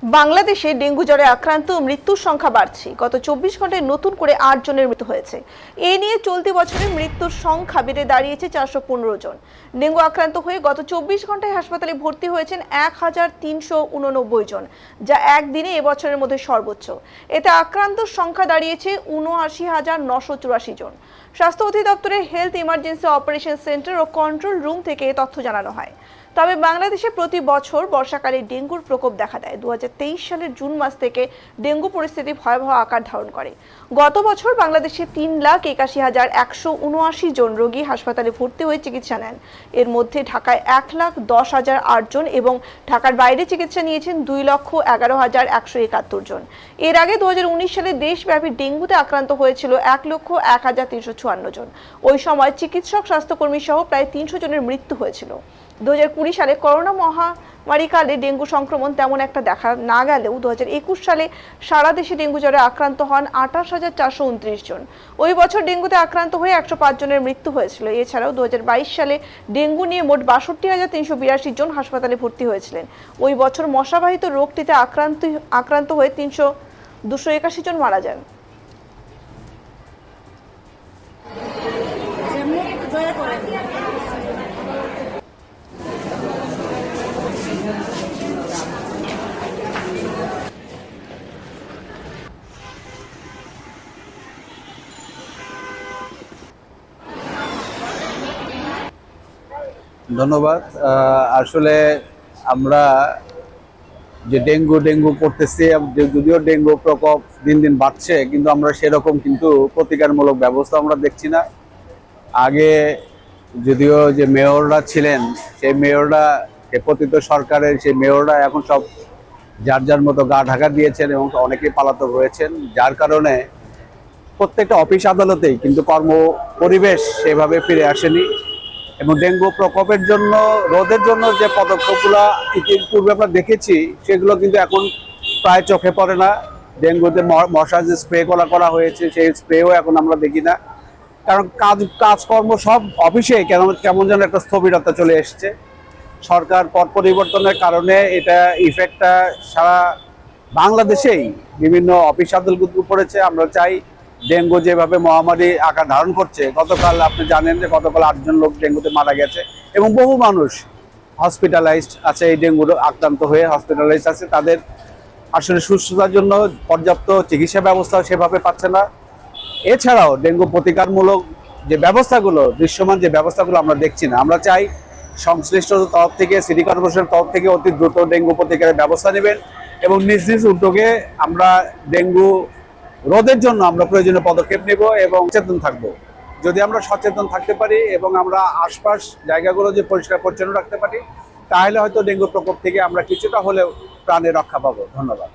বাংলাদেশে ডেঙ্গু জ্বরে আক্রান্ত ও মৃত্যুর সংখ্যা বাড়ছে। গত 24 ঘন্টায় নতুন করে 8 জনের মৃত্যু হয়েছে। এ নিয়ে চলতি বছরে মৃত্যুর সংখ্যা বেড়ে দাঁড়িয়েছে 415 জন। ডেঙ্গু আক্রান্ত হয়ে গত 24 ঘন্টায় হাসপাতালে ভর্তি হয়েছেন 1389 জন, যা একদিনে এবছরের মধ্যে সর্বোচ্চ। এতে আক্রান্তর সংখ্যা দাঁড়িয়েছে 79,984 জন। স্বাস্থ্য অধিদপ্তরের হেলথ ইমার্জেন্সি অপারেশন সেন্টার ও কন্ট্রোল রুম থেকে এ তথ্য জানানো হয়। তবে বাংলাদেশে প্রতি বছর বর্ষাকালে ডেঙ্গুর প্রকোপ দেখা দেয়। 2023 সালের জুন মাস থেকে ডেঙ্গু পরিস্থিতি ভয়াবহ আকার ধারণ করে। গত বছর বাংলাদেশে 3,81,179 জন রোগী হাসপাতালে ভর্তি হয়ে চিকিৎসা নেন। এর মধ্যে ঢাকায় 1,10,008 জন এবং ঢাকার বাইরে চিকিৎসা নিয়েছেন 2,11,171 জন। এর আগে 2019 সালে দেশব্যাপী ডেঙ্গুতে আক্রান্ত হয়েছিল 1,01,354 জন। ওই সময় চিকিৎসক, স্বাস্থ্যকর্মী সহ প্রায় 300 জনের মৃত্যু হয়েছিল। 2020 সালে করোনা মহামারীকালে ডেঙ্গু সংক্রমণ তেমন একটা দেখা না গেলেও 2021 সালে সারা দেশে ডেঙ্গু জ্বরে আক্রান্ত হন 28,429 জন। ওই বছর ডেঙ্গুতে আক্রান্ত হয়ে 105 জনের মৃত্যু হয়েছিল। এছাড়াও 2022 সালে ডেঙ্গু নিয়ে মোট 62,382 জন হাসপাতালে ভর্তি হয়েছিলেন। ওই বছর মশাবাহিত রোগটিতে আক্রান্ত হয়ে 281 জন মারা যান। ধন্যবাদ। আসলে আমরা যে ডেঙ্গু করতেছি, যদিও ডেঙ্গু প্রকোপ দিন দিন বাড়ছে, কিন্তু আমরা সেরকম কিন্তু প্রতিকারমূলক ব্যবস্থা আমরা দেখছি না। আগে যদিও যে মেয়ররা ছিলেন, সেই মেয়ররা পতিত সরকারের সেই মেয়ররা এখন সব যার যার মতো গা ঢাকা দিয়েছেন এবং অনেকেই পলাতক রয়েছেন, যার কারণে প্রত্যেকটা অফিস আদালতেই কিন্তু কর্ম পরিবেশ সেভাবে ফিরে আসেনি। এবং ডেঙ্গু প্রকোপের জন্য রোধের জন্য যে পদক্ষেপগুলো ইতিপূর্বে আমরা দেখেছি, সেগুলো কিন্তু এখন প্রায় চোখে পড়ে না। ডেঙ্গুতে মশার যে স্প্রে করা হয়েছে, সেই স্প্রেও এখন আমরা দেখি না। কারণ কাজকর্ম সব অফিসে কেমন যেন একটা স্থবিরতা চলে এসছে। সরকার পট পরিবর্তনের কারণে এটা ইফেক্টটা সারা বাংলাদেশেই বিভিন্ন অফিস আদালতে পড়েছে। আমরা চাই ডেঙ্গু যেভাবে মহামারী আকার ধারণ করছে, গতকাল আপনি জানেন যে গতকাল 8 জন লোক ডেঙ্গুতে মারা গেছে এবং বহু মানুষ হসপিটালাইজড আছে, এই ডেঙ্গুর আক্রান্ত হয়ে হসপিটালাইজড আছে। তাদের আসলে সুস্থতার জন্য পর্যাপ্ত চিকিৎসা ব্যবস্থা সেভাবে পাচ্ছে না। এছাড়াও ডেঙ্গু প্রতিকারমূলক যে ব্যবস্থাগুলো, দৃশ্যমান যে ব্যবস্থাগুলো আমরা দেখছি না। আমরা চাই সংশ্লিষ্ট তরফ থেকে, সিটি কর্পোরেশনের তরফ থেকে অতি দ্রুত ডেঙ্গু প্রতিকারের ব্যবস্থা নেবেন এবং নিজ নিজ উদ্যোগে আমরা ডেঙ্গু রোধের জন্য আমরা প্রয়োজনীয় পদক্ষেপ নেব এবং সচেতন থাকব। যদি আমরা সচেতন থাকতে পারি এবং আমরা আশপাশ জায়গাগুলো যে পরিষ্কার পরিচ্ছন্ন রাখতে পারি, তাহলে হয়তো ডেঙ্গু প্রকোপ থেকে আমরা কিছুটা হলেও প্রাণে রক্ষা পাবো। ধন্যবাদ।